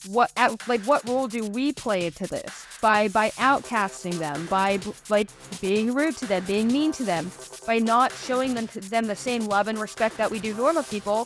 what role do we play into this? By outcasting them, by being rude to them, being mean to them, by not showing them the same love and respect that we do normal people.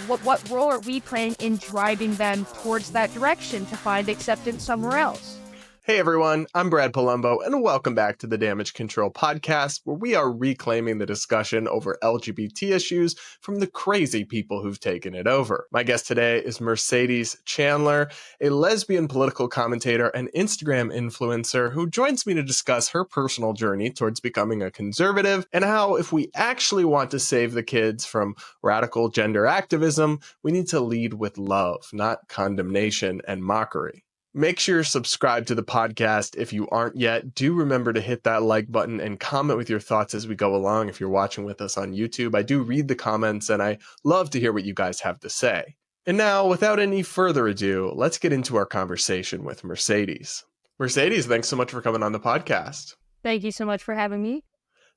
What role are we playing in driving them towards that direction to find acceptance somewhere else? Hey everyone, I'm Brad Polumbo, and welcome back to the Damage Control Podcast, where we are reclaiming the discussion over LGBT issues from the crazy people who've taken it over. My guest today is Mercedes Chandler, a lesbian political commentator and Instagram influencer who joins me to discuss her personal journey towards becoming a conservative and how, if we actually want to save the kids from radical gender activism, we need to lead with love, not condemnation and mockery. Make sure you're subscribed to the podcast if you aren't yet. Do remember to hit that like button and comment with your thoughts as we go along if you're watching with us on YouTube. I do read the comments and I love to hear what you guys have to say. And now, without any further ado, let's get into our conversation with Mercedes. Mercedes, thanks so much for coming on the podcast. Thank you so much for having me.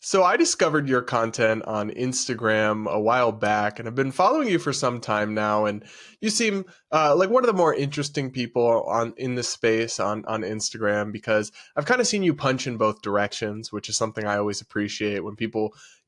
So I discovered your content on Instagram a while back and have been following you for some time now. And you seem like one of the more interesting people in this space on Instagram, because I've kind of seen you punch in both directions, which is something I always appreciate when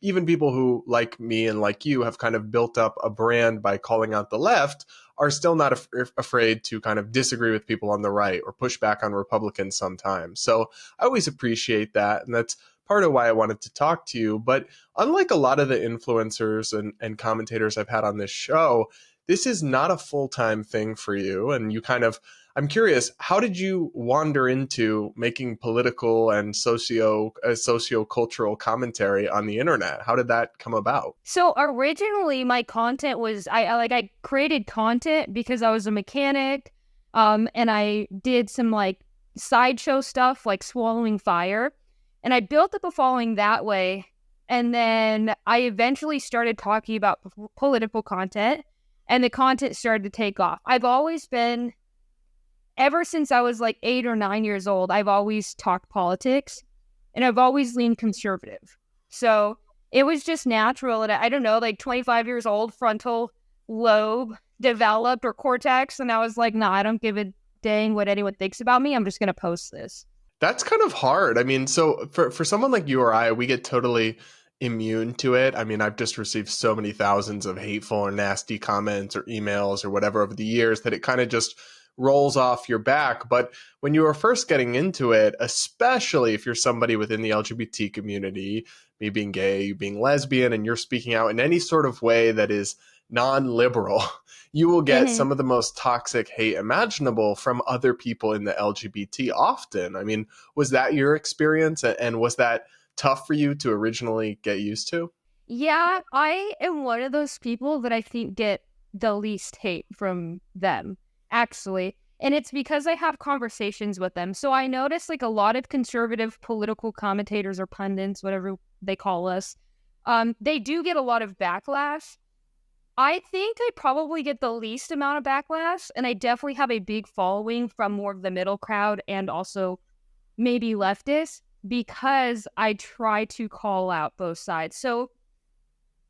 even people who like me and like you have kind of built up a brand by calling out the left are still not afraid to kind of disagree with people on the right or push back on Republicans sometimes. So I always appreciate that. And that's part of why I wanted to talk to you. But unlike a lot of the influencers and commentators I've had on this show, this is not a full-time thing for you. And I'm curious, how did you wander into making political and socio-cultural commentary on the internet? How did that come about? So originally my content was, I created content because I was a mechanic, and I did some sideshow stuff like swallowing fire. And I built up a following that way. And then I eventually started talking about political content, and the content started to take off. I've always been, ever since I was 8 or 9 years old, I've always talked politics, and I've always leaned conservative. So it was just natural. And I don't know, 25 years old, frontal lobe developed, or cortex. And I was like, nah, I don't give a dang what anyone thinks about me. I'm just going to post this. That's kind of hard. I mean, so for someone like you or I, we get totally immune to it. I mean, I've just received so many thousands of hateful or nasty comments or emails or whatever over the years that it kind of just rolls off your back. But when you were first getting into it, especially if you're somebody within the LGBT community, me being gay, you being lesbian, and you're speaking out in any sort of way that is non-liberal, you will get some of the most toxic hate imaginable from other people in the LGBT often. I mean, was that your experience? And was that tough for you to originally get used to? Yeah, I am one of those people that I think get the least hate from them, actually. And it's because I have conversations with them. So I notice a lot of conservative political commentators or pundits, whatever they call us, they do get a lot of backlash. I think I probably get the least amount of backlash, and I definitely have a big following from more of the middle crowd and also maybe leftists, because I try to call out both sides. So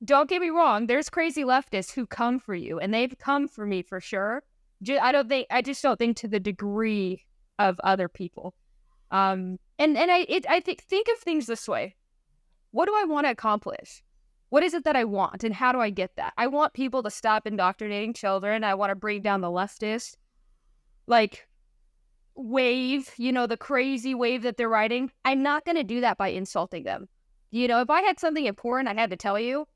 don't get me wrong, there's crazy leftists who come for you, and they've come for me for sure. I just don't think to the degree of other people. And I think of things this way. What do I want to accomplish? What is it that I want, and how do I get that? I want people to stop indoctrinating children. I want to bring down the leftist, wave, the crazy wave that they're riding. I'm not going to do that by insulting them. If I had something important I had to tell you,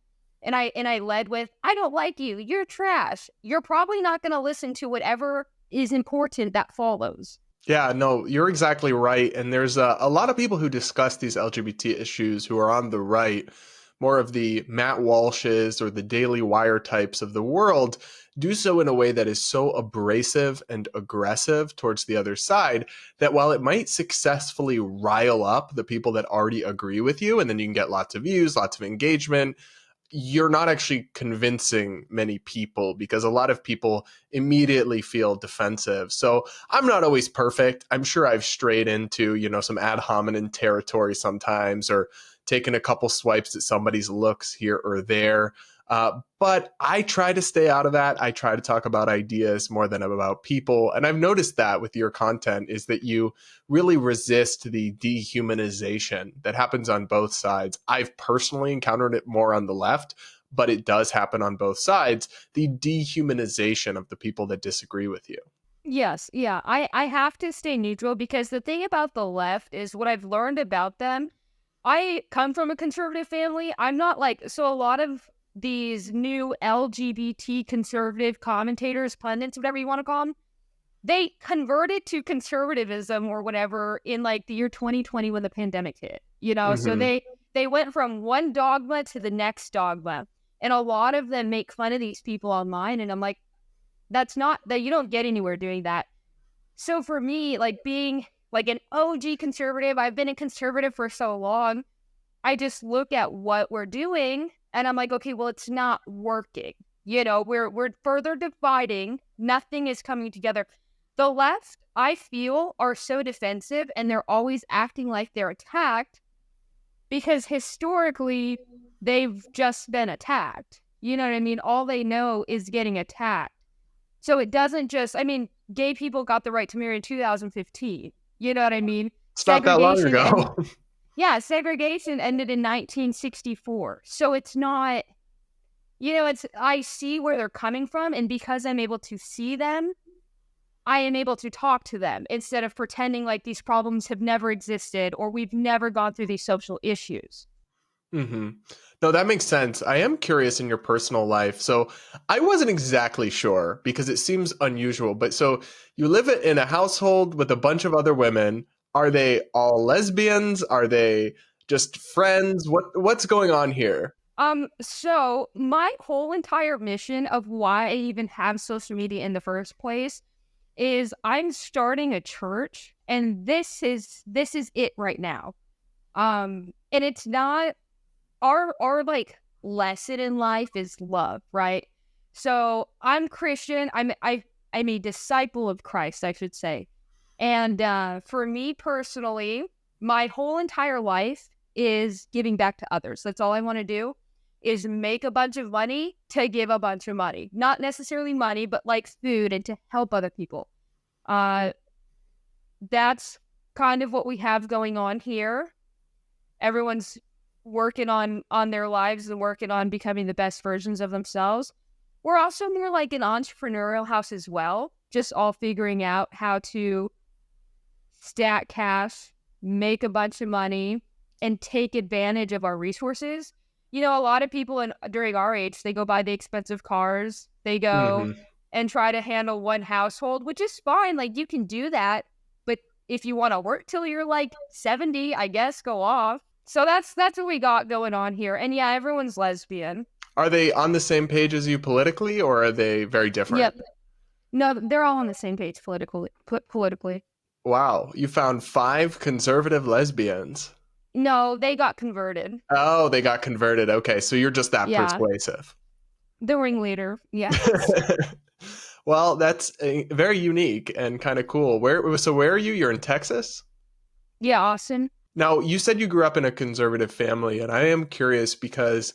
and I led with, I don't like you, you're trash, you're probably not going to listen to whatever is important that follows. Yeah, no, you're exactly right. And there's a lot of people who discuss these LGBT issues who are on the right, more of the Matt Walshes or the Daily Wire types of the world, do so in a way that is so abrasive and aggressive towards the other side that while it might successfully rile up the people that already agree with you, and then you can get lots of views, lots of engagement, you're not actually convincing many people, because a lot of people immediately feel defensive. So I'm not always perfect. I'm sure I've strayed into, some ad hominem territory sometimes, or taken a couple swipes at somebody's looks here or there. But I try to stay out of that. I try to talk about ideas more than about people. And I've noticed that with your content is that you really resist the dehumanization that happens on both sides. I've personally encountered it more on the left, but it does happen on both sides. The dehumanization of the people that disagree with you. Yes, yeah. I have to stay neutral because the thing about the left is what I've learned about them. I come from a conservative family. I'm not like, so a lot of these new LGBT conservative commentators, pundits, whatever you want to call them, they converted to conservatism or whatever in like the year 2020 when the pandemic hit, you know? So Mm-hmm. they went from one dogma to the next dogma. And a lot of them make fun of these people online. And I'm like, that's not that you don't get anywhere doing that. So for me, like being like an OG conservative, I've been a conservative for so long. I just look at what we're doing and I'm like, okay, well, it's not working. You know, we're further dividing. Nothing is coming together. The left, I feel, are so defensive and they're always acting like they're attacked because historically they've just been attacked. You know what I mean? All they know is getting attacked. So it doesn't just, I mean, gay people got the right to marry in 2015. You know what I mean? It's not that long Segregation and ago. yeah, segregation ended in 1964. So it's not, you know, it's, I see where they're coming from. And because I'm able to see them, I am able to talk to them instead of pretending like these problems have never existed or we've never gone through these social issues. Mm-hmm. No, that makes sense. I am curious in your personal life. So I wasn't exactly sure because it seems unusual. But so you live in a household with a bunch of other women. Are they all lesbians? Are they just friends? What's going on here? So my whole entire mission of why I even have social media in the first place is I'm starting a church and this is it right now. And it's not our like lesson in life is love, right? So I'm Christian. I'm a disciple of Christ, I should say. And for me personally, my whole entire life is giving back to others. That's all I want to do is make a bunch of money to give a bunch of money. Not necessarily money, but like food and to help other people. Uh, that's kind of what we have going on here. Everyone's working on their lives and working on becoming the best versions of themselves. We're also more like an entrepreneurial house as well, just all figuring out how to stack cash, make a bunch of money, and take advantage of our resources. You know, a lot of people during our age, they go buy the expensive cars. They go Mm-hmm. and try to handle one household, which is fine. Like you can do that, but if you want to work till you're like 70, I guess go off. So that's what we got going on here. And yeah, everyone's lesbian. Are they on the same page as you politically, or are they very different? Yep. No, they're all on the same page politically. Politically. Wow, you found five conservative lesbians. No, they got converted. Oh, they got converted. Okay, so you're just that Yeah. persuasive. The ringleader. Yes. Well, that's very unique and kind of cool. Where are you? You're in Texas? Yeah, Austin. Now, you said you grew up in a conservative family, and I am curious because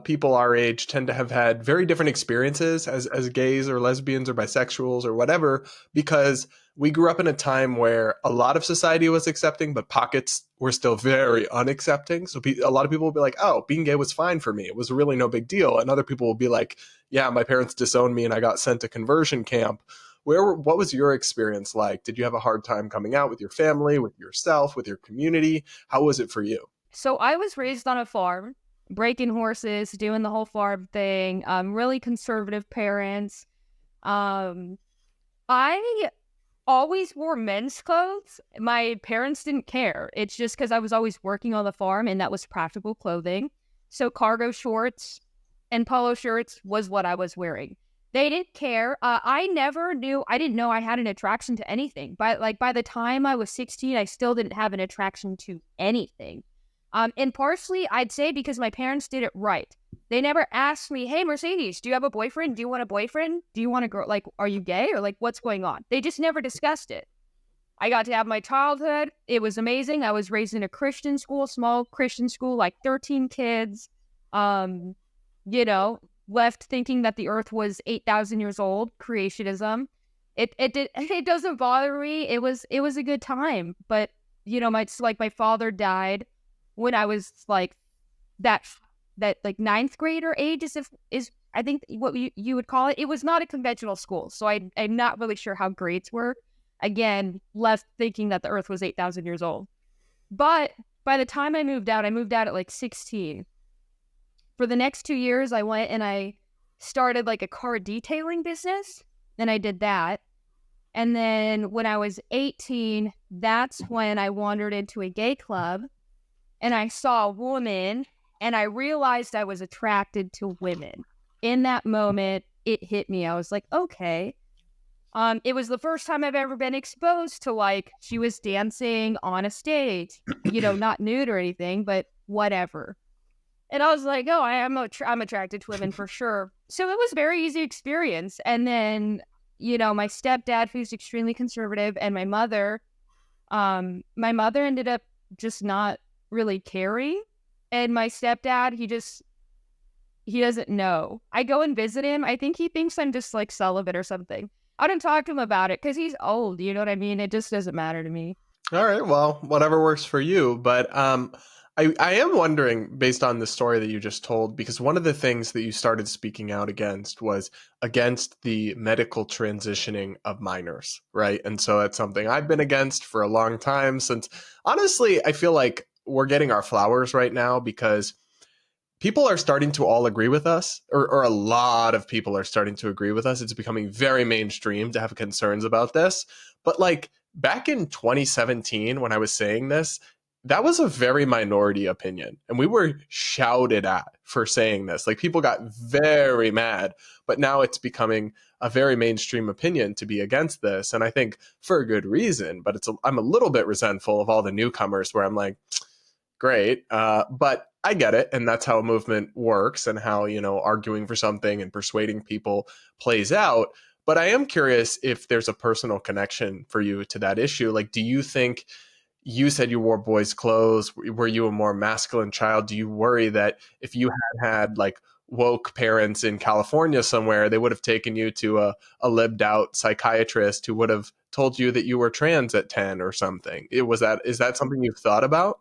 people our age tend to have had very different experiences as gays or lesbians or bisexuals or whatever, because we grew up in a time where a lot of society was accepting, but pockets were still very unaccepting. So a lot of people will be like, oh, being gay was fine for me. It was really no big deal. And other people will be like, yeah, my parents disowned me and I got sent to conversion camp. What was your experience like? Did you have a hard time coming out with your family, with yourself, with your community? How was it for you? So I was raised on a farm, breaking horses, doing the whole farm thing. Really conservative parents. Um, I always wore men's clothes. My parents didn't care. It's just because I was always working on the farm and that was practical clothing. So cargo shorts and polo shirts was what I was wearing. They didn't care. I didn't know I had an attraction to anything. By the time I was 16, I still didn't have an attraction to anything. And partially, I'd say because my parents did it right. They never asked me, hey, Mercedes, do you have a boyfriend? Do you want a boyfriend? Do you want a girl? Like, are you gay? Or like, what's going on? They just never discussed it. I got to have my childhood. It was amazing. I was raised in a Christian school, small Christian school, like 13 kids. left thinking that the earth was 8,000 years old, creationism. It doesn't bother me. It was a good time. But, my father died when I was like that like ninth grader age is I think what you would call it. It was not a conventional school. So I'm not really sure how grades were. Again, left thinking that the earth was 8,000 years old. But by the time I moved out at like 16. For the next 2 years, I went and I started like a car detailing business. And I did that. And then when I was 18, that's when I wandered into a gay club and I saw a woman and I realized I was attracted to women. In that moment, it hit me. I was like, okay. It was the first time I've ever been exposed to, like, she was dancing on a stage, not nude or anything, but whatever. And I was like, oh, I'm attracted to women for sure. So it was a very easy experience. And then, my stepdad, who's extremely conservative, and my mother ended up just not really caring. And my stepdad, he doesn't know. I go and visit him. I think he thinks I'm just like celibate or something. I don't talk to him about it because he's old. You know what I mean? It just doesn't matter to me. All right. Well, whatever works for you. But I am wondering, based on the story that you just told, because one of the things that you started speaking out against was against the medical transitioning of minors, right? And so that's something I've been against for a long time since, honestly, I feel like we're getting our flowers right now because people are starting to all agree with us, or a lot of people are starting to agree with us. It's becoming very mainstream to have concerns about this. But like back in 2017, when I was saying this, that was a very minority opinion. And we were shouted at for saying this. Like people got very mad. But now it's becoming a very mainstream opinion to be against this. And I think for a good reason. But I'm a little bit resentful of all the newcomers where I'm like, great. But I get it. And that's how a movement works and how, arguing for something and persuading people plays out. But I am curious if there's a personal connection for you to that issue. Like, do you think you said you wore boys' clothes? Were you a more masculine child? Do you worry that if you had like woke parents in California somewhere, they would have taken you to a libbed out psychiatrist who would have told you that you were trans at 10 or something? Is that something you've thought about?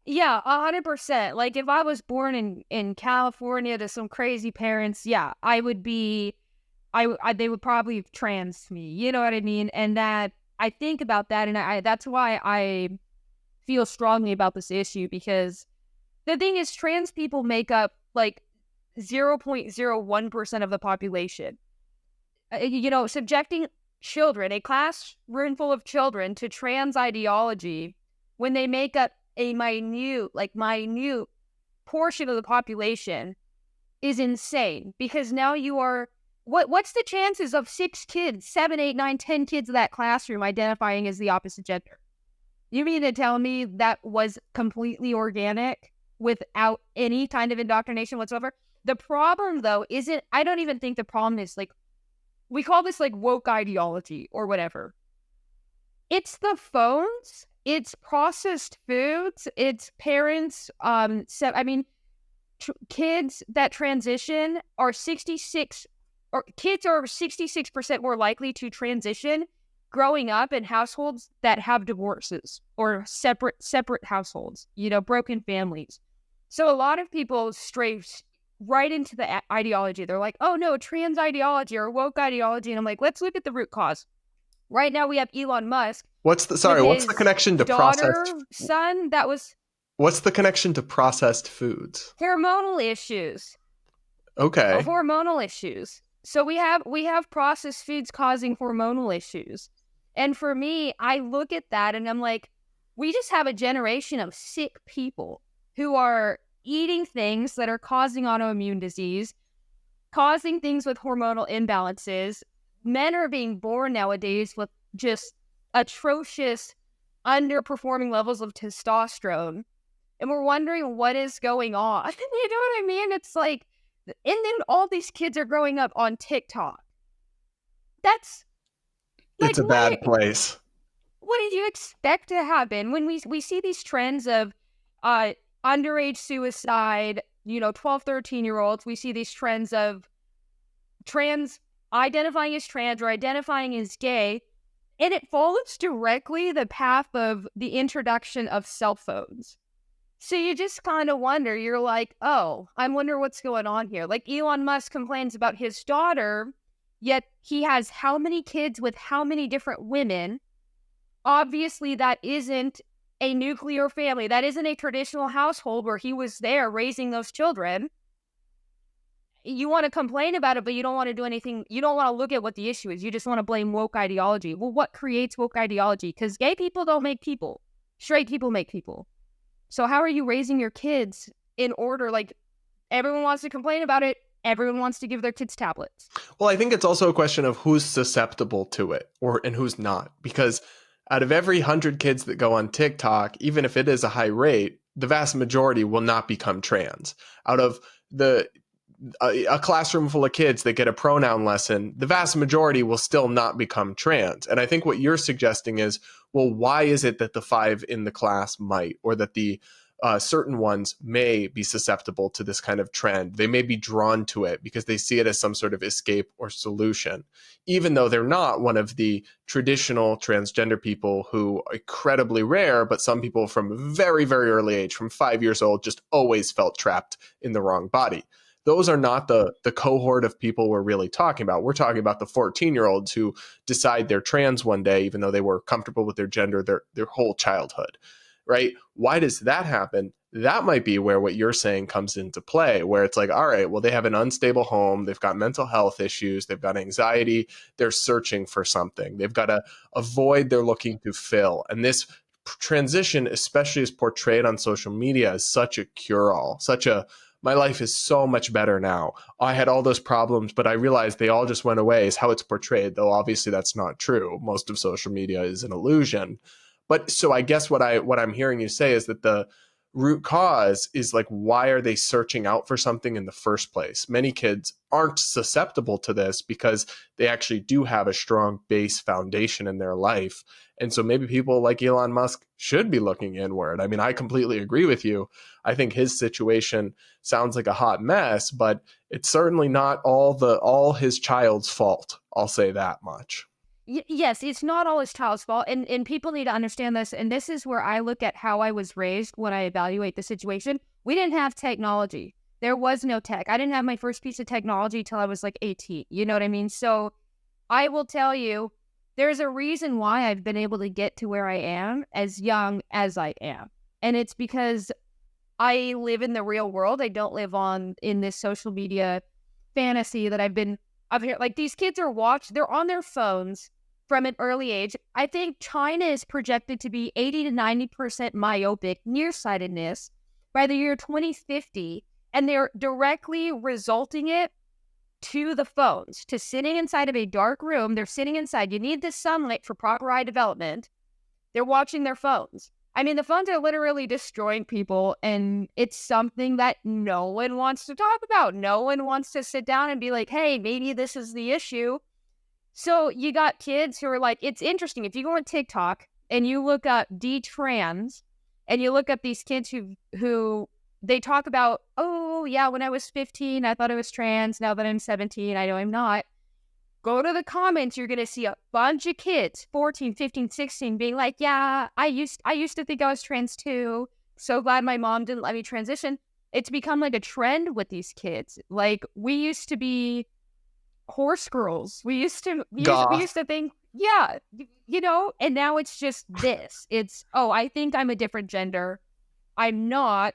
Yeah, 100%. Like if I was born in California to some crazy parents, yeah, I would be. They would probably trans me. You know what I mean? And that I think about that, and that's why I feel strongly about this issue, because the thing is, trans people make up like 0.01% of the population. Subjecting children, a classroom full of children, to trans ideology when they make up a minute portion of the population is insane, because now you are what's the chances of 6 kids, 7, 8, 9, 10 kids in that classroom identifying as the opposite gender? You mean to tell me that was completely organic without any kind of indoctrination whatsoever? The problem, though, I don't even think the problem is, like, we call this, like, woke ideology or whatever. It's the phones, it's processed foods, it's parents, kids that transition are 66% more likely to transition growing up in households that have divorces or separate households, broken families. So a lot of people stray right into the ideology. They're like, oh no, trans ideology or woke ideology. And I'm like, let's look at the root cause. Right now we have Elon Musk. What's the connection to son that was. What's the connection to processed foods? Hormonal issues. Okay. Hormonal issues. So we have processed foods causing hormonal issues. And for me, I look at that and I'm like, we just have a generation of sick people who are eating things that are causing autoimmune disease, causing things with hormonal imbalances. Men are being born nowadays with just atrocious, underperforming levels of testosterone. And we're wondering what is going on. You know what I mean? It's like, and then all these kids are growing up on TikTok. That's like, it's a bad place. What did you expect to happen when we see these trends of underage suicide, 12, 13-year-olds, we see these trends of trans identifying as trans or identifying as gay, and it follows directly the path of the introduction of cell phones. So you just kind of wonder, you're like, oh, I wonder what's going on here. Like Elon Musk complains about his daughter, yet he has how many kids with how many different women? Obviously, that isn't a nuclear family. That isn't a traditional household where he was there raising those children. You want to complain about it, but you don't want to do anything. You don't want to look at what the issue is. You just want to blame woke ideology. Well, what creates woke ideology? Because gay people don't make people. Straight people make people. So how are you raising your kids in order? Like, everyone wants to complain about it. Everyone wants to give their kids tablets. Well, I think it's also a question of who's susceptible to it and who's not. Because out of every 100 kids that go on TikTok, even if it is a high rate, the vast majority will not become trans. Out of a classroom full of kids that get a pronoun lesson, the vast majority will still not become trans. And I think what you're suggesting is, well, why is it that the 5 in the class might, or that the certain ones may be susceptible to this kind of trend? They may be drawn to it because they see it as some sort of escape or solution, even though they're not one of the traditional transgender people who are incredibly rare, but some people from a very, very early age, from 5 years old, just always felt trapped in the wrong body. Those are not the cohort of people we're really talking about. We're talking about the 14-year-olds who decide they're trans one day, even though they were comfortable with their gender their whole childhood, right? Why does that happen? That might be where what you're saying comes into play, where it's like, all right, well, they have an unstable home. They've got mental health issues. They've got anxiety. They're searching for something. They've got a void they're looking to fill. And this transition, especially as portrayed on social media, is such a cure-all, my life is so much better now. I had all those problems, but I realized they all just went away, is how it's portrayed, though obviously that's not true. Most of social media is an illusion. But so I guess what I'm hearing you say is that the root cause is like, why are they searching out for something in the first place? Many kids aren't susceptible to this because they actually do have a strong base foundation in their life. And so maybe people like Elon Musk should be looking inward. I mean, I completely agree with you. I think his situation sounds like a hot mess, but it's certainly not all his child's fault. I'll say that much. Yes, it's not all his child's fault, and people need to understand this, and this is where I look at how I was raised when I evaluate the situation. We didn't have technology. There was no tech. I didn't have my first piece of technology till I was like 18. You know what I mean? So I will tell you, there's a reason why I've been able to get to where I am as young as I am. And it's because I live in the real world. I don't live in this social media fantasy that I've been up here. Like, these kids they're on their phones from an early age. I think China is projected to be 80 to 90% myopic, nearsightedness by the year 2050. And they're directly resulting it to the phones, to sitting inside of a dark room. They're sitting inside. You need the sunlight for proper eye development. They're watching their phones. I mean, the phones are literally destroying people, and it's something that no one wants to talk about. No one wants to sit down and be like, hey, maybe this is the issue. So you got kids who are like, it's interesting. If you go on TikTok and you look up D-trans and you look up these kids who they talk about, oh, yeah, when I was 15, I thought I was trans. Now that I'm 17, I know I'm not. Go to the comments, you're going to see a bunch of kids, 14, 15, 16, being like, yeah, I used to think I was trans too. So glad my mom didn't let me transition. It's become like a trend with these kids. Like, we used to be horse girls. We used to think, yeah, and now it's just this. It's, oh, I think I'm a different gender. I'm not.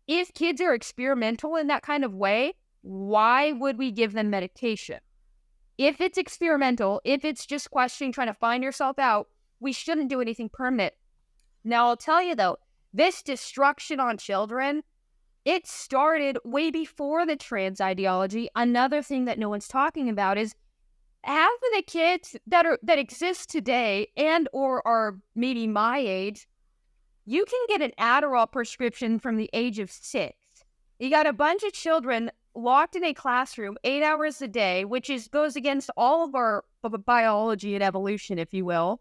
If kids are experimental in that kind of way, why would we give them medication? If it's experimental, if it's just questioning, trying to find yourself out, we shouldn't do anything permanent. Now, I'll tell you though, this destruction on children, it started way before the trans ideology. Another thing that no one's talking about is half of the kids that exist today and or are maybe my age, you can get an Adderall prescription from the age of 6. You got a bunch of children locked in a classroom 8 hours a day, which goes against all of our biology and evolution, if you will.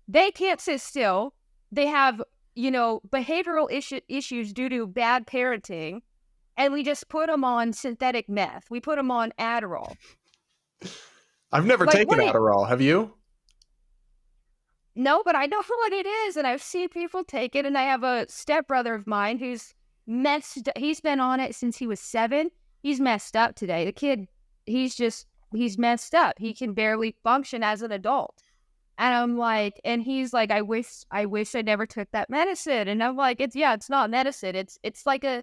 They can't sit still. They have, behavioral issues due to bad parenting. and we just put them on synthetic meth. We put them on Adderall. I've never Like, taken what it, Adderall. Have you? no, but I know what it is, and I've seen people take it, and I have a stepbrother of mine who's he's been on it since he was 7. He's messed up today. The kid, he's messed up. He can barely function as an adult. And I'm like, and he's like, I wish I never took that medicine. And I'm like, it's not medicine. It's like I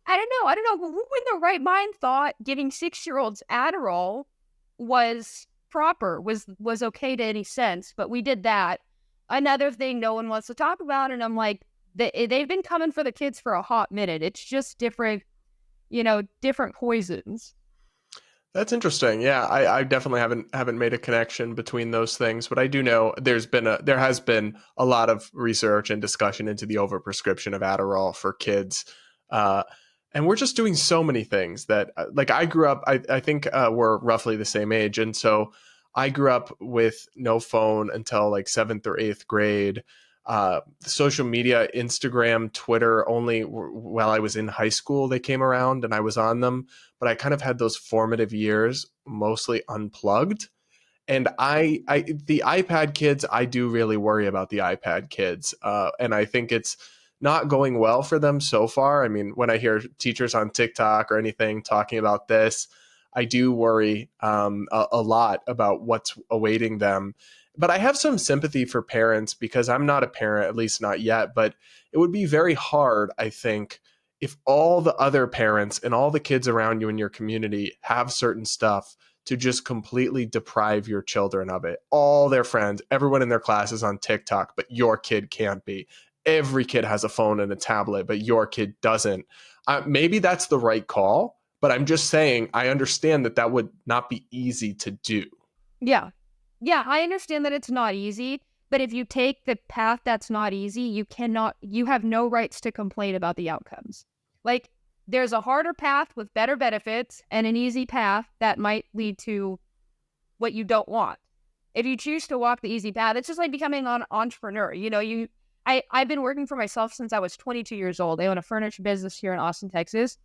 don't know who in their right mind thought giving 6-year-olds Adderall was proper, was okay to any sense, but we did that. Another thing no one wants to talk about, and I'm like, they've been coming for the kids for a hot minute. It's just different, different poisons. That's interesting. Yeah, I definitely haven't made a connection between those things, but I do know there has been a lot of research and discussion into the overprescription of Adderall for kids, uh, and we're just doing so many things that like I grew up. I think we're roughly the same age, and so I grew up with no phone until like 7th or 8th grade. Social media, Instagram, Twitter, only while I was in high school they came around and I was on them, but I kind of had those formative years mostly unplugged. And the iPad kids, I do really worry about the iPad kids, and I think it's not going well for them so far. I mean, when I hear teachers on TikTok or anything talking about this, I do worry a lot about what's awaiting them. But I have some sympathy for parents because I'm not a parent, at least not yet. But it would be very hard, I think, if all the other parents and all the kids around you in your community have certain stuff to just completely deprive your children of it. All their friends, everyone in their class is on TikTok, but your kid can't be. Every kid has a phone and a tablet, but your kid doesn't. Maybe that's the right call, but I'm just saying I understand that would not be easy to do. Yeah. Yeah, I understand that it's not easy, but if you take the path that's not easy, you have no rights to complain about the outcomes. Like, there's a harder path with better benefits and an easy path that might lead to what you don't want. If you choose to walk the easy path, it's just like becoming an entrepreneur. I've been working for myself since I was 22 years old. I own a furniture business here in Austin, Texas.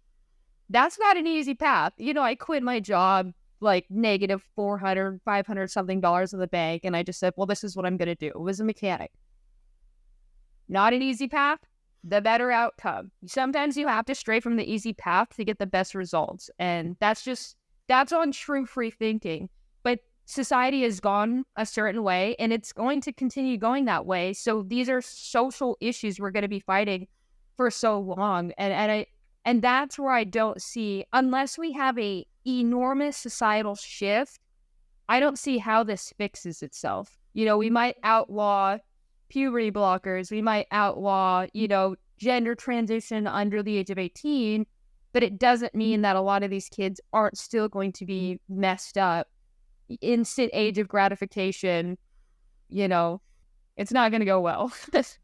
That's not an easy path. I quit my job like negative 400, 500 something dollars in the bank. And I just said, well, this is what I'm going to do. It was a mechanic. Not an easy path, the better outcome. Sometimes you have to stray from the easy path to get the best results. And that's on true free thinking. But society has gone a certain way and it's going to continue going that way. So these are social issues we're going to be fighting for so long. And that's where I don't see, unless we have a enormous societal shift, I don't see how this fixes itself. We might outlaw puberty blockers, we might outlaw, gender transition under the age of 18, but it doesn't mean that a lot of these kids aren't still going to be messed up. Instant age of gratification, it's not going to go well.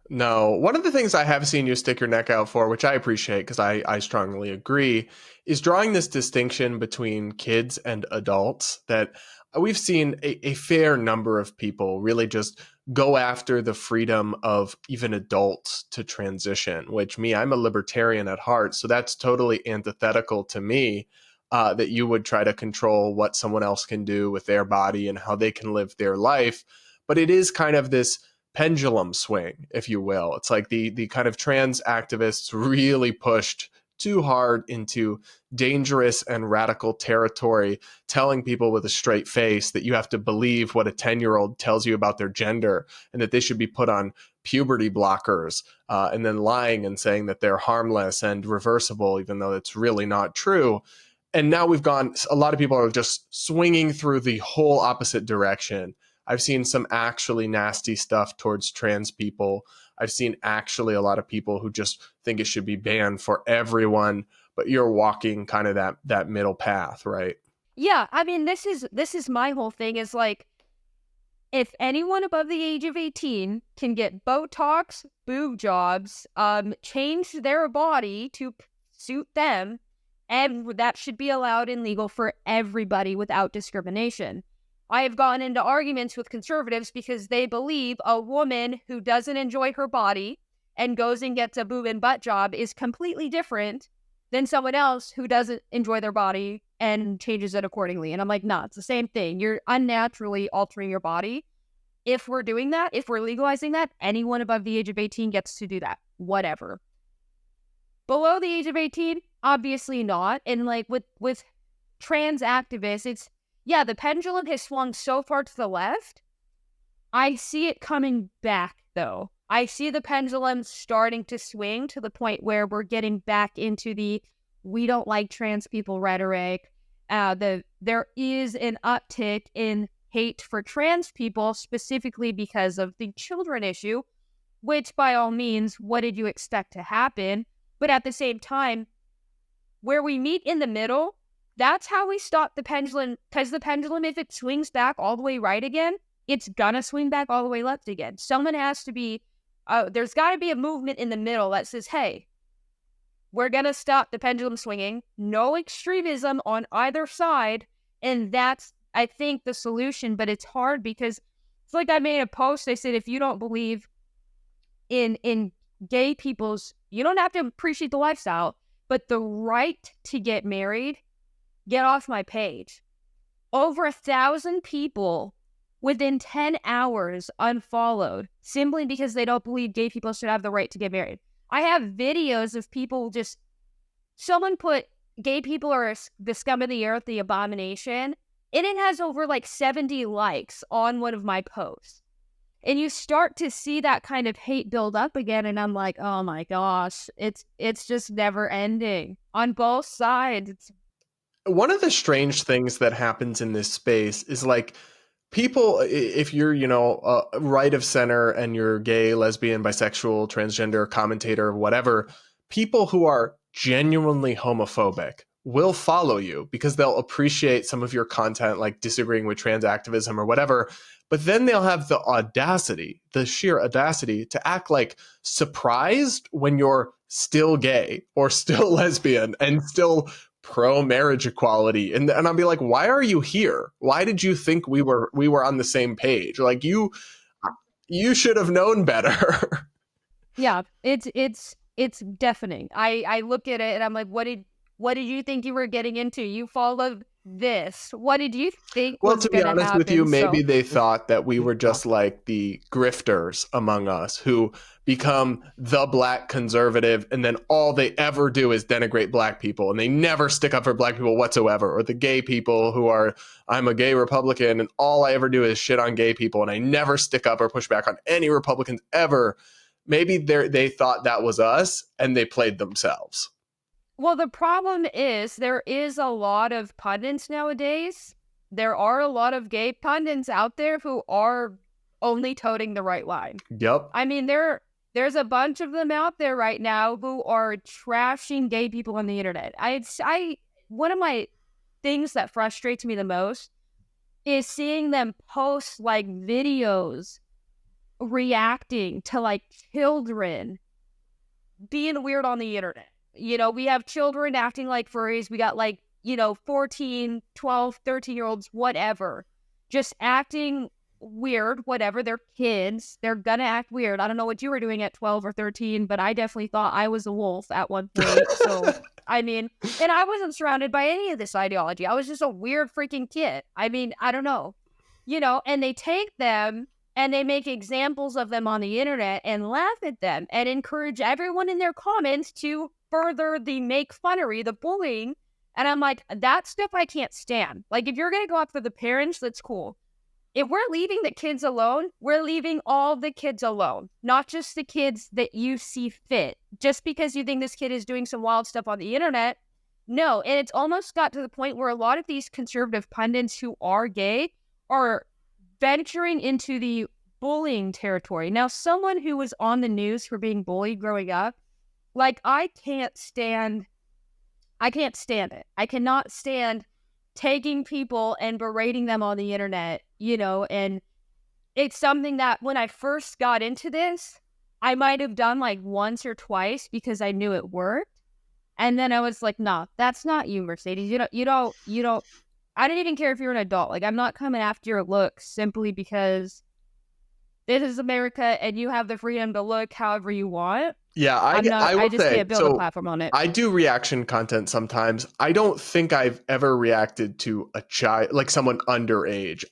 No. One of the things I have seen you stick your neck out for, which I appreciate because I strongly agree, is drawing this distinction between kids and adults that we've seen a fair number of people really just go after the freedom of even adults to transition, which I'm a libertarian at heart. So that's totally antithetical to me, that you would try to control what someone else can do with their body and how they can live their life. But it is kind of this pendulum swing, if you will. It's like the kind of trans activists really pushed too hard into dangerous and radical territory, telling people with a straight face that you have to believe what a 10-year-old tells you about their gender and that they should be put on puberty blockers, and then lying and saying that they're harmless and reversible, even though it's really not true. And now a lot of people are just swinging through the whole opposite direction. I've seen some actually nasty stuff towards trans people. I've seen actually a lot of people who just think it should be banned for everyone, but you're walking kind of that middle path, right? Yeah, I mean, this is my whole thing is like, if anyone above the age of 18 can get Botox, boob jobs, change their body to suit them, and that should be allowed and legal for everybody without discrimination. I have gotten into arguments with conservatives because they believe a woman who doesn't enjoy her body and goes and gets a boob and butt job is completely different than someone else who doesn't enjoy their body and changes it accordingly. And I'm like, nah, it's the same thing. You're unnaturally altering your body. If we're doing that, if we're legalizing that, anyone above the age of 18 gets to do that. Whatever. Below the age of 18, obviously not. And like with trans activists, it's, yeah, the pendulum has swung so far to the left. I see it coming back, though. I see the pendulum starting to swing to the point where we're getting back into the we don't like trans people rhetoric. There is an uptick in hate for trans people, specifically because of the children issue, which by all means, what did you expect to happen? But at the same time, where we meet in the middle, that's how we stop the pendulum, because the pendulum, if it swings back all the way right again, it's gonna swing back all the way left again. Someone has to be, there's gotta be a movement in the middle that says, hey, we're gonna stop the pendulum swinging, no extremism on either side, and that's, I think, the solution. But it's hard because it's like I made a post, I said, if you don't believe in gay people's, you don't have to appreciate the lifestyle, but the right to get married, get off my page. Over 1,000 people within 10 hours unfollowed simply because they don't believe gay people should have the right to get married. I have videos of people just, someone put gay people are the scum of the earth, the abomination, and it has over like 70 likes on one of my posts. And you start to see that kind of hate build up again, and I'm like, oh my gosh, it's just never ending on both sides. One of the strange things that happens in this space is like people, if you're, right of center and you're gay, lesbian, bisexual, transgender, commentator, whatever, people who are genuinely homophobic will follow you because they'll appreciate some of your content, like disagreeing with trans activism or whatever. But then they'll have the audacity, the sheer audacity to act like surprised when you're still gay or still lesbian and still pro marriage equality. And I'll be like, why are you here? Why did you think we were on the same page? Like you should have known better. Yeah, it's deafening. I look at it and I'm like, what did you think you were getting into? You followed this. What did you think Well, was to be going to honest happen? with you, maybe they thought that we were just like the grifters among us who become the black conservative, and then all they ever do is denigrate black people, and they never stick up for black people whatsoever, or the gay people who are, I'm a gay Republican, and all I ever do is shit on gay people, and I never stick up or push back on any Republicans ever. Maybe they thought that was us, and they played themselves. Well, the problem is there is a lot of pundits nowadays. There are a lot of gay pundits out there who are only toting the right line. Yep. I mean, there's a bunch of them out there right now who are trashing gay people on the internet. One of my things that frustrates me the most is seeing them post like videos reacting to like children being weird on the internet. We have children acting like furries. We got like, 14, 12, 13-year-olds, whatever, just acting weird, whatever. They're kids. They're gonna act weird. I don't know what you were doing at 12 or 13, but I definitely thought I was a wolf at one point. So, I mean, and I wasn't surrounded by any of this ideology. I was just a weird freaking kid. I mean, I don't know, and they take them and they make examples of them on the internet and laugh at them and encourage everyone in their comments to further the make funnery, the bullying. And I'm like, that stuff I can't stand. Like, if you're going to go after the parents, that's cool. If we're leaving the kids alone, we're leaving all the kids alone, not just the kids that you see fit. Just because you think this kid is doing some wild stuff on the internet, no. And it's almost got to the point where a lot of these conservative pundits who are gay are venturing into the bullying territory. Now, someone who was on the news for being bullied growing up, like, I can't stand it. I cannot stand taking people and berating them on the internet, and it's something that when I first got into this, I might have done like once or twice because I knew it worked. And then I was like, nah, that's not you, Mercedes. You don't, I don't even care if you're an adult. Like, I'm not coming after your looks simply because this is America and you have the freedom to look however you want. Yeah, I I will just say, can't build a so platform on it. I do reaction content sometimes. I don't think I've ever reacted to a child, like someone underage.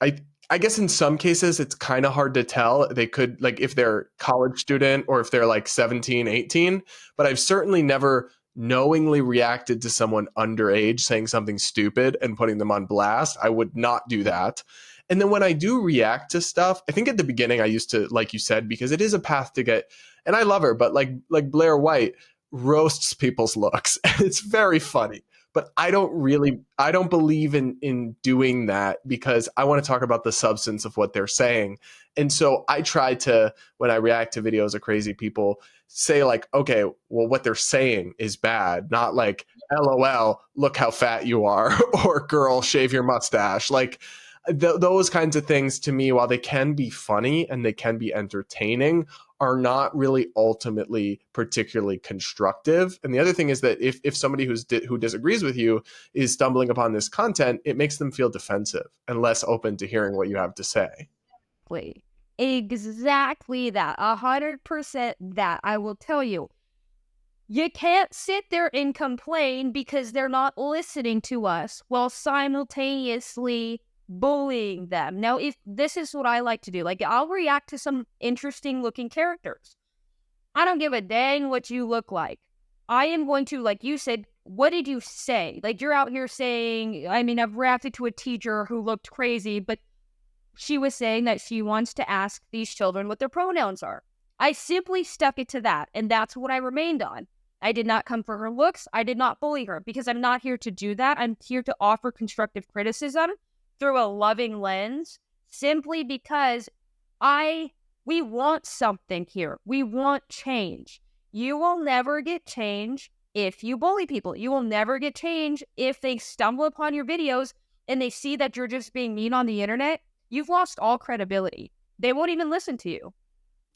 I guess in some cases it's kind of hard to tell. They could, like, if they're college student or if they're like 17, 18. But I've certainly never knowingly reacted to someone underage saying something stupid and putting them on blast. I would not do that. And then when I do react to stuff, I think at the beginning I used to, like you said, because it is a path to get, and I love her, but like Blair White roasts people's looks. It's very funny. But I don't believe in doing that because I want to talk about the substance of what they're saying. And so I try to, when I react to videos of crazy people, say like, okay, well, what they're saying is bad, not like, LOL, look how fat you are, or girl, shave your mustache. Like those kinds of things to me, while they can be funny and they can be entertaining, are not really ultimately particularly constructive. And the other thing is that if somebody who disagrees with you is stumbling upon this content, it makes them feel defensive and less open to hearing what you have to say. Exactly. Exactly that. 100% that. I will tell you. You can't sit there and complain because they're not listening to us while simultaneously bullying them. Now, if this is what I like to do, like I'll react to some interesting looking characters. I don't give a dang what you look like. I am going to, like you said, what did you say? Like you're out here saying, I mean, I've reacted to a teacher who looked crazy, but she was saying that she wants to ask these children what their pronouns are. I simply stuck it to that, and that's what I remained on. I did not come for her looks. I did not bully her because I'm not here to do that. I'm here to offer constructive criticism through a loving lens simply because we want something here. We want change. You will never get change if you bully people. You will never get change if they stumble upon your videos and they see that you're just being mean on the internet. You've lost all credibility. They won't even listen to you.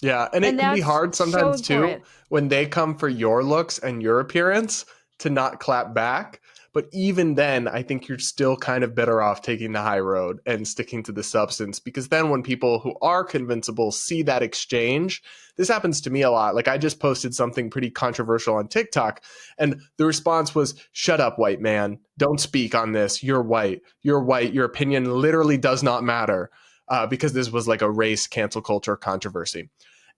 Yeah, and it And can be that's hard so sometimes too important. when they come for your looks and your appearance to not clap back. But even then, I think you're still kind of better off taking the high road and sticking to the substance, because then when people who are convincible see that exchange, this happens to me a lot. Like I just posted something pretty controversial on TikTok, and the response was, "Shut up, white man. Don't speak on this. You're white. You're white. Your opinion literally does not matter." Because this was like a race cancel culture controversy.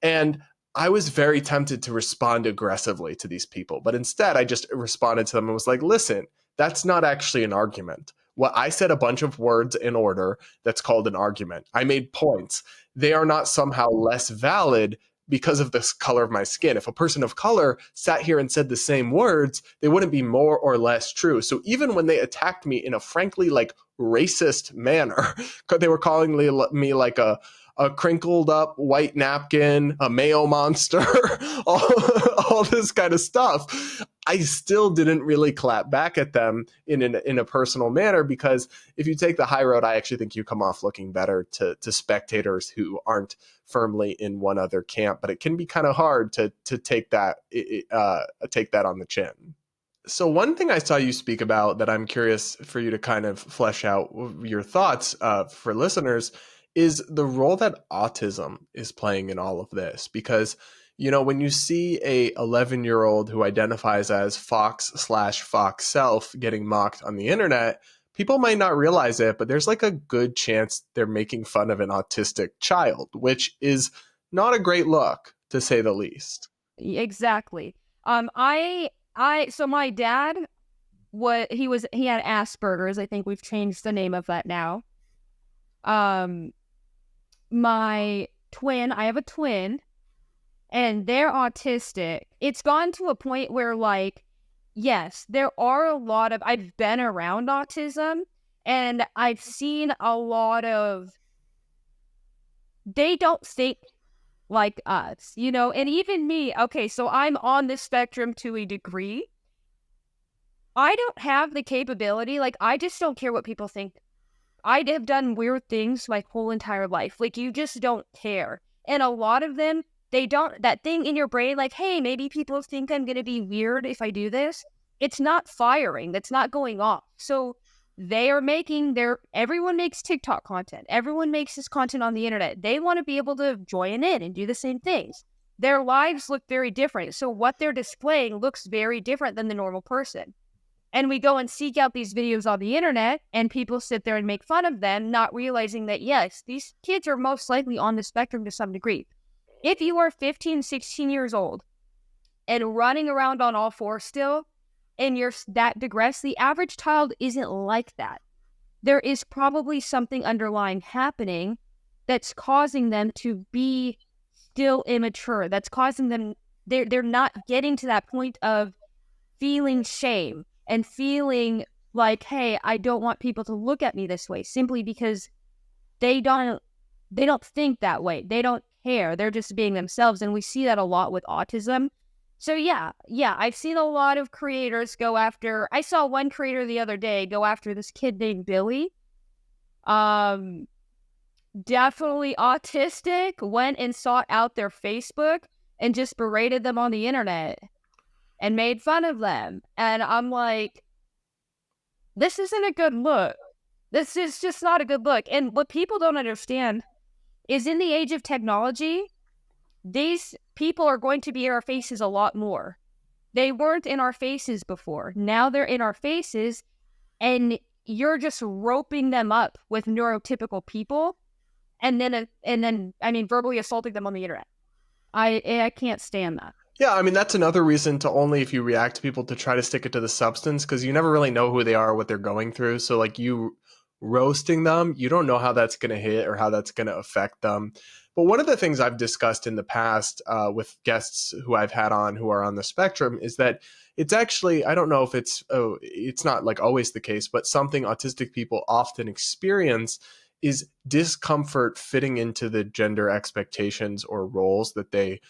And I was very tempted to respond aggressively to these people, but instead I just responded to them and was like, listen, that's not actually an argument. What I said a bunch of words in order, that's called an argument. I made points. They are not somehow less valid because of the color of my skin. If a person of color sat here and said the same words, they wouldn't be more or less true. So even when they attacked me in a frankly like racist manner, they were calling me like a crinkled up white napkin, a mayo monster, all, all this kind of stuff. I still didn't really clap back at them in a personal manner, because if you take the high road, I actually think you come off looking better to spectators who aren't firmly in one other camp. But it can be kind of hard to take that on the chin. So one thing I saw you speak about that I'm curious for you to kind of flesh out your thoughts for listeners is the role that autism is playing in all of this. Because, you know, when you see a 11-year-old who identifies as Fox/Fox self getting mocked on the internet, people might not realize it, but there's like a good chance they're making fun of an autistic child, which is not a great look, to say the least. Exactly. So my dad, he had Asperger's. I think we've changed the name of that now. Um, my twin, I have a twin, and they're autistic. It's gone to a point where, like, yes, there are a lot of, I've been around autism, and I've seen a lot of, they don't think like us, you know, and even me, okay, so I'm on this spectrum to a degree. I don't have the capability, like, I just don't care what people think. I have done weird things my whole entire life. Like, you just don't care. And a lot of them, they don't, that thing in your brain, like, hey, maybe people think I'm going to be weird if I do this. It's not firing. That's not going off. So they are making everyone makes TikTok content. Everyone makes this content on the internet. They want to be able to join in and do the same things. their lives look very different. So what they're displaying looks very different than the normal person. And we go and seek out these videos on the internet, and people sit there and make fun of them, not realizing that, yes, these kids are most likely on the spectrum to some degree. If you are 15, 16 years old and running around on all fours still, and you're that digressed, the average child isn't like that. There is probably something underlying happening that's causing them to be still immature. That's causing them, they're not getting to that point of feeling shame and feeling like, hey, I don't want people to look at me this way, simply because they don't think that way. They don't care. They're just being themselves. And we see that a lot with autism. So yeah, I've seen a lot of creators go after, I saw one creator the other day go after this kid named Billy. Definitely autistic, went and sought out their Facebook and just berated them on the internet and made fun of them. And I'm like, this isn't a good look. This is just not a good look. And what people don't understand is, in the age of technology, these people are going to be in our faces a lot more. They weren't in our faces before. Now they're in our faces, and you're just roping them up with neurotypical people, and then verbally assaulting them on the internet. I can't stand that. Yeah, I mean, that's another reason to only, if you react to people, to try to stick it to the substance, because you never really know who they are or what they're going through. So like, you roasting them, you don't know how that's going to hit or how that's going to affect them. But one of the things I've discussed in the past with guests who I've had on who are on the spectrum is that it's actually, I don't know if it's not like always the case, but something autistic people often experience is discomfort fitting into the gender expectations or roles that they,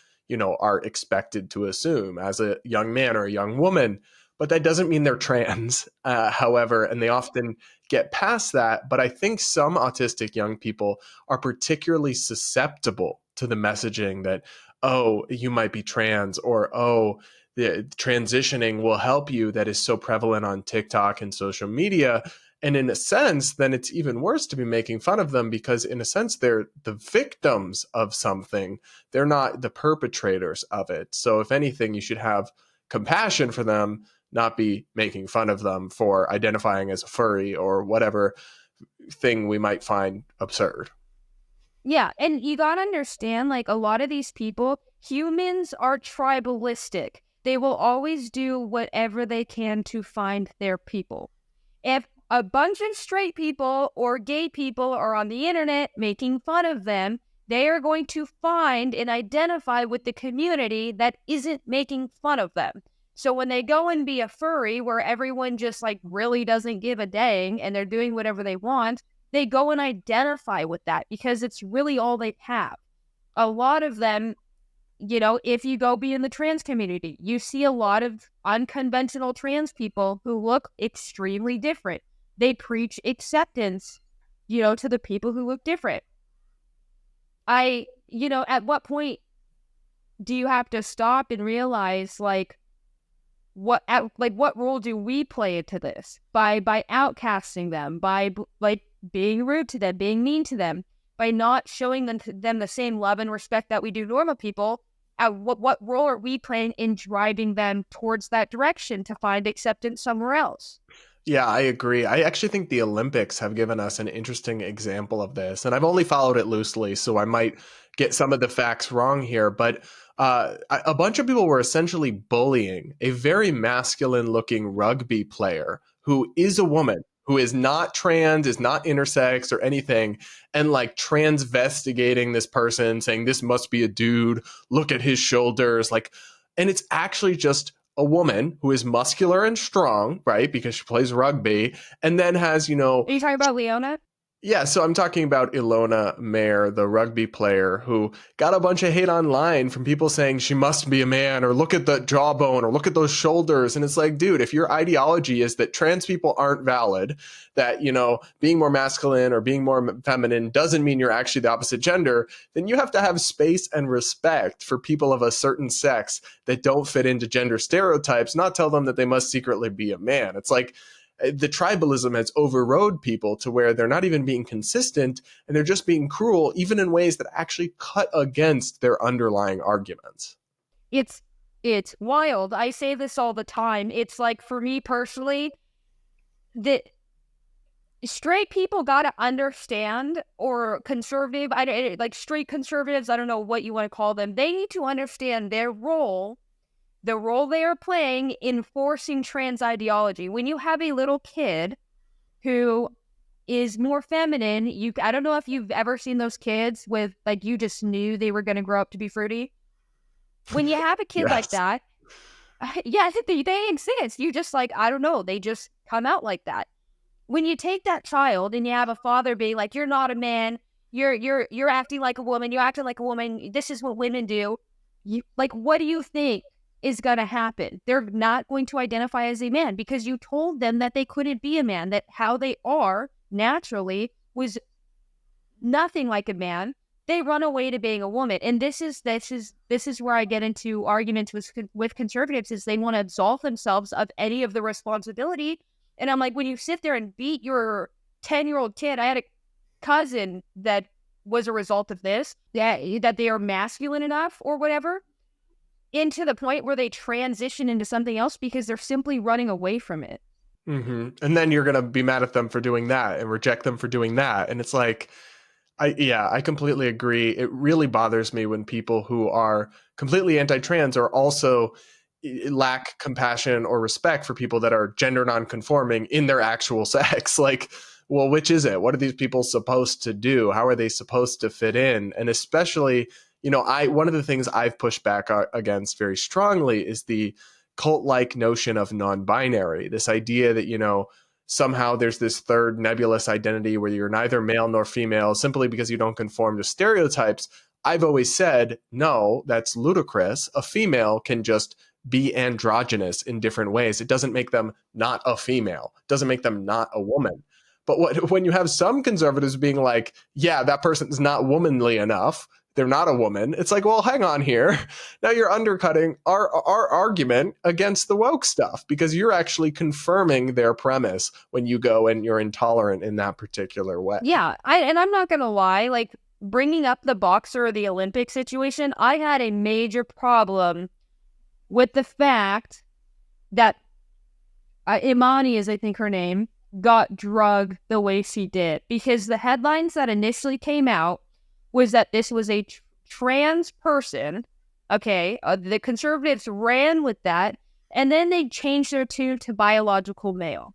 are expected to assume as a young man or a young woman. But that doesn't mean they're trans, however, and they often get past that. But I think some autistic young people are particularly susceptible to the messaging that, oh, you might be trans, or, oh, the transitioning will help you, that is so prevalent on TikTok and social media. And in a sense, then it's even worse to be making fun of them, because in a sense, they're the victims of something. They're not the perpetrators of it. So if anything, you should have compassion for them, not be making fun of them for identifying as a furry or whatever thing we might find absurd. Yeah, and you gotta understand, like, a lot of these people, humans are tribalistic. They will always do whatever they can to find their people. If a bunch of straight people or gay people are on the internet making fun of them, they are going to find and identify with the community that isn't making fun of them. So when they go and be a furry, where everyone just like really doesn't give a dang and they're doing whatever they want, they go and identify with that because it's really all they have. A lot of them, if you go be in the trans community, you see a lot of unconventional trans people who look extremely different. They preach acceptance, to the people who look different. At what point do you have to stop and realize, like, what role do we play into this by outcasting them, by like being rude to them, being mean to them, by not showing them the same love and respect that we do normal people? What role are we playing in driving them towards that direction to find acceptance somewhere else? Yeah, I agree. I actually think the Olympics have given us an interesting example of this. And I've only followed it loosely, so I might get some of the facts wrong here. But a bunch of people were essentially bullying a very masculine looking rugby player who is a woman, who is not trans, is not intersex or anything, and like transvestigating this person, saying this must be a dude, look at his shoulders. And it's actually just a woman who is muscular and strong, right? Because she plays rugby, and then has, Are you talking about Leona? Yeah, so I'm talking about Ilona Mayer, the rugby player, who got a bunch of hate online from people saying she must be a man, or look at the jawbone, or look at those shoulders. And it's like, dude, if your ideology is that trans people aren't valid, that, being more masculine or being more feminine doesn't mean you're actually the opposite gender, then you have to have space and respect for people of a certain sex that don't fit into gender stereotypes, not tell them that they must secretly be a man. It's like, The tribalism has overrode people to where they're not even being consistent, and they're just being cruel, even in ways that actually cut against their underlying arguments. It's wild. I say this all the time. It's like, for me personally, that straight people got to understand, or conservative, like straight conservatives, I don't know what you want to call them, they need to understand their role, the role they are playing in forcing trans ideology. When you have a little kid who is more feminine, I don't know if you've ever seen those kids with, like, you just knew they were going to grow up to be fruity. When you have a kid Yes. like that, yeah, they exist. You just, like, I don't know, they just come out like that. When you take that child and you have a father be like, "You're not a man. You're acting like a woman. You're acting like a woman. This is what women do." What do you think is going to happen? They're not going to identify as a man because you told them that they couldn't be a man, that how they are naturally was nothing like a man. They run away to being a woman. And this is where I get into arguments with conservatives, is they want to absolve themselves of any of the responsibility. And I'm like, when you sit there and beat your 10-year-old kid, I had a cousin that was a result of this, that they are masculine enough or whatever, into the point where they transition into something else because they're simply running away from it. Mm-hmm. And then you're going to be mad at them for doing that and reject them for doing that. And it's like, I completely agree. It really bothers me when people who are completely anti-trans are also lack compassion or respect for people that are gender non-conforming in their actual sex. Like, well, which is it? What are these people supposed to do? How are they supposed to fit in? And especially, one of the things I've pushed back against very strongly is the cult-like notion of non-binary. This idea that, somehow there's this third nebulous identity where you're neither male nor female simply because you don't conform to stereotypes. I've always said, no, that's ludicrous. A female can just be androgynous in different ways. It doesn't make them not a female. It doesn't make them not a woman. But when you have some conservatives being like, yeah, that person's not womanly enough, they're not a woman, it's like, well, hang on here. Now you're undercutting our argument against the woke stuff because you're actually confirming their premise when you go and you're intolerant in that particular way. Yeah, I'm not going to lie, like, bringing up the boxer or the Olympic situation, I had a major problem with the fact that Imani is, I think, her name, got drugged the way she did. Because the headlines that initially came out was that this was a trans person, okay? The conservatives ran with that, and then they changed their tune to biological male.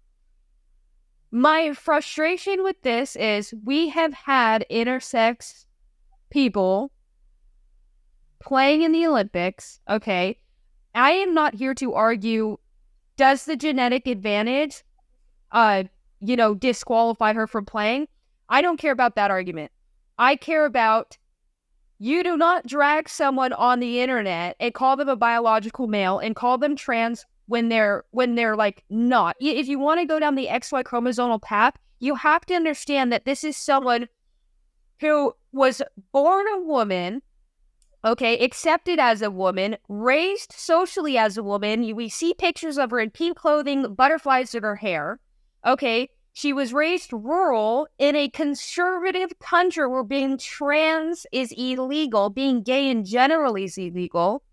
My frustration with this is we have had intersex people playing in the Olympics, okay? I am not here to argue, does the genetic advantage, disqualify her from playing? I don't care about that argument. I care about, you do not drag someone on the internet and call them a biological male and call them trans when they're like not. If you want to go down the XY chromosomal path, you have to understand that this is someone who was born a woman, okay, accepted as a woman, raised socially as a woman. We see pictures of her in pink clothing, butterflies in her hair, okay. She was raised rural in a conservative country where being trans is illegal, being gay in general is illegal.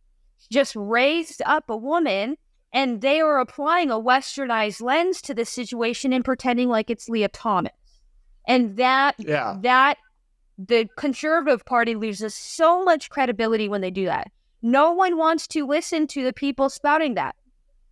Just raised up a woman, and they are applying a westernized lens to the situation and pretending like it's Leah Thomas. And that the Conservative Party loses so much credibility when they do that. No one wants to listen to the people spouting that.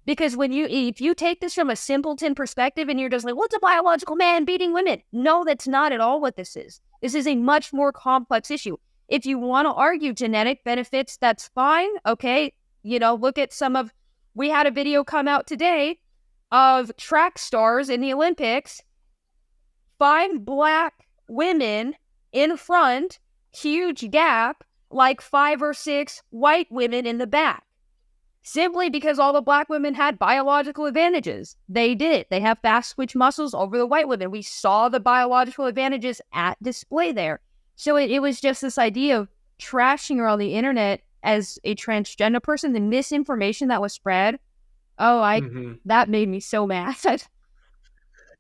Because if you take this from a simpleton perspective and you're just like, what's a biological man beating women? No, that's not at all what this is. This is a much more complex issue. If you want to argue genetic benefits, that's fine. Okay. Look at we had a video come out today of track stars in the Olympics, 5 black women in front, huge gap, like 5 or 6 white women in the back. Simply because all the black women had biological advantages. They did. They have fast switch muscles over the white women. We saw the biological advantages at display there. So it was just this idea of trashing her on the internet as a transgender person, the misinformation that was spread. That made me so mad.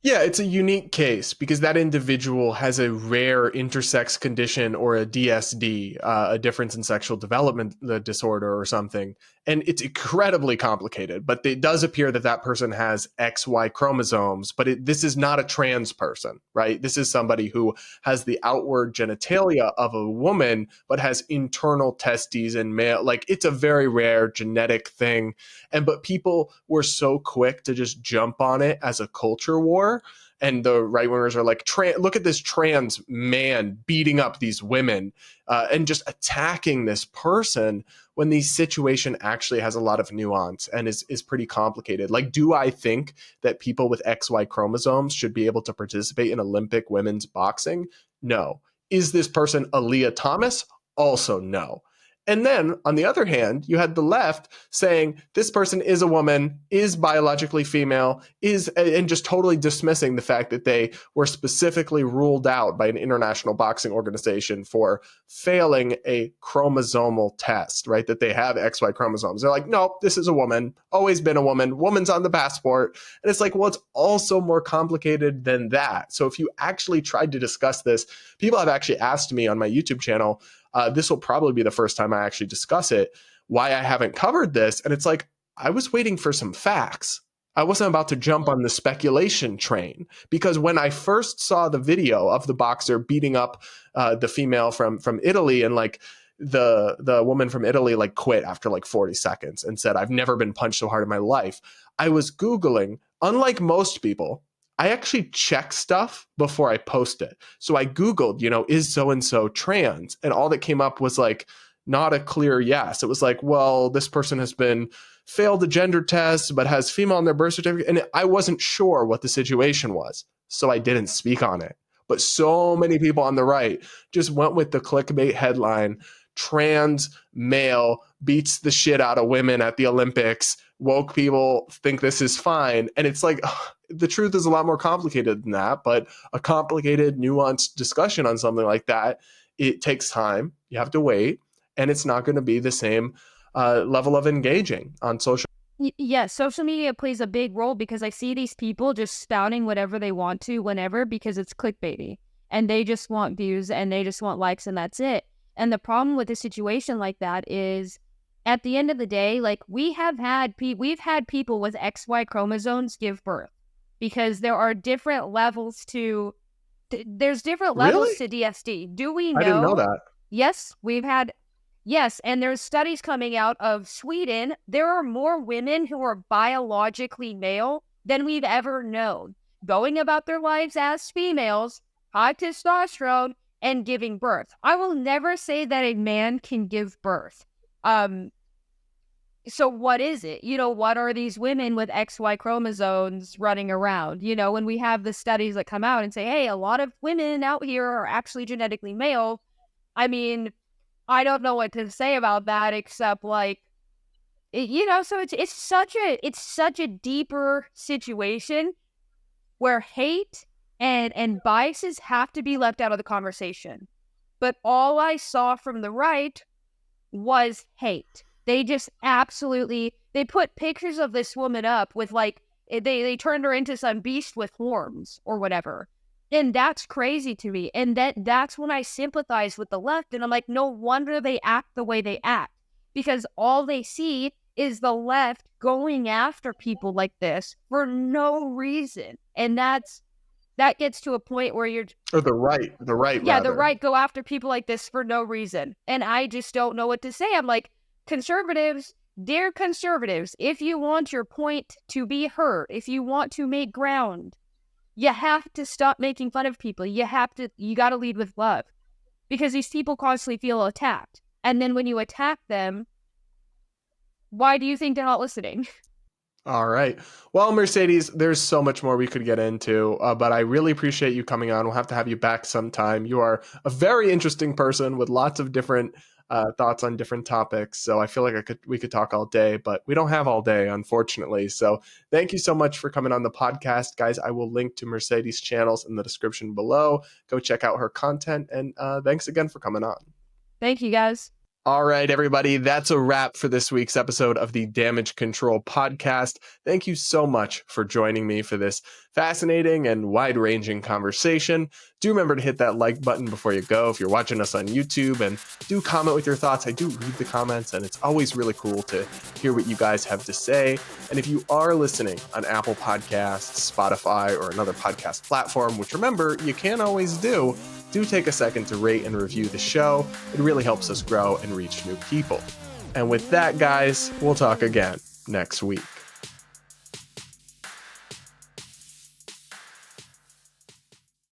Yeah, it's a unique case because that individual has a rare intersex condition or a DSD, a difference in sexual development disorder or something. And it's incredibly complicated, but it does appear that that person has XY chromosomes, but this is not a trans person, right? This is somebody who has the outward genitalia of a woman, but has internal testes and male. Like, it's a very rare genetic thing. But people were so quick to just jump on it as a culture war. And the right wingers are like, look at this trans man beating up these women and just attacking this person, when the situation actually has a lot of nuance and is pretty complicated. Like, do I think that people with XY chromosomes should be able to participate in Olympic women's boxing? No. Is this person Aaliyah Thomas? Also no. And then, on the other hand, you had the left saying this person is a woman, is biologically female, and just totally dismissing the fact that they were specifically ruled out by an international boxing organization for failing a chromosomal test, right? That they have XY chromosomes. They're like, no, this is a woman, always been a woman, woman's on the passport. And it's like, well, it's also more complicated than that. So if you actually tried to discuss this, people have actually asked me on my YouTube channel, this will probably be the first time I actually discuss it, why I haven't covered this. And it's like, I was waiting for some facts. I wasn't about to jump on the speculation train, because when I first saw the video of the boxer beating up the female from Italy, and like the woman from Italy like quit after like 40 seconds and said, I've never been punched so hard in my life. I was Googling, unlike most people, I actually check stuff before I post it. So I Googled, is so-and-so trans? And all that came up was like, not a clear yes. It was like, well, this person has failed a gender test, but has female on their birth certificate. And I wasn't sure what the situation was, so I didn't speak on it. But so many people on the right just went with the clickbait headline, trans male beats the shit out of women at the Olympics. Woke people think this is fine. And it's like, the truth is a lot more complicated than that, but a complicated, nuanced discussion on something like that, it takes time. You have to wait, and it's not going to be the same level of engaging on social. Yes, social media plays a big role, because I see these people just spouting whatever they want to whenever, because it's clickbaity, and they just want views and they just want likes, and that's it. And the problem with a situation like that is, at the end of the day, like, we've had people with XY chromosomes give birth, because there are different levels to there's different levels Really? to DSD. Do we know? I didn't know that. Yes, yes, and there's studies coming out of Sweden. There are more women who are biologically male than we've ever known, going about their lives as females, high testosterone, and giving birth. I will never say that a man can give birth. So what is it? What are these women with XY chromosomes running around? When we have the studies that come out and say, hey, a lot of women out here are actually genetically male. I mean, I don't know what to say about that, except like, so it's such a deeper situation where hate and biases have to be left out of the conversation. But all I saw from the right was hate. They just they put pictures of this woman up with like, they turned her into some beast with horns or whatever. And that's crazy to me. And that's when I sympathize with the left. And I'm like, no wonder they act the way they act, because all they see is the left going after people like this for no reason. And that gets to a point where Or the right, yeah, rather. the right go after people like this for no reason. And I just don't know what to say. I'm like, conservatives, dear conservatives, if you want your point to be heard, if you want to make ground, you have to stop making fun of people. You got to lead with love, because these people constantly feel attacked. And then when you attack them, why do you think they're not listening? All right. Well, Mercedes, there's so much more we could get into, but I really appreciate you coming on. We'll have to have you back sometime. You are a very interesting person with lots of different thoughts on different topics. So I feel like we could talk all day, but we don't have all day, unfortunately. So thank you so much for coming on the podcast, guys. I will link to Mercedes' channels in the description below. Go check out her content, and thanks again for coming on. Thank you, guys. All right, everybody, that's a wrap for this week's episode of the Damage Control podcast. Thank you so much for joining me for this fascinating and wide-ranging conversation. Do remember to hit that like button before you go if you're watching us on YouTube, and do comment with your thoughts. I do read the comments, and it's always really cool to hear what you guys have to say. And if you are listening on Apple Podcasts, Spotify, or another podcast platform, which remember, you can't always do take a second to rate and review the show. It really helps us grow and reach new people. And with that, guys, we'll talk again next week.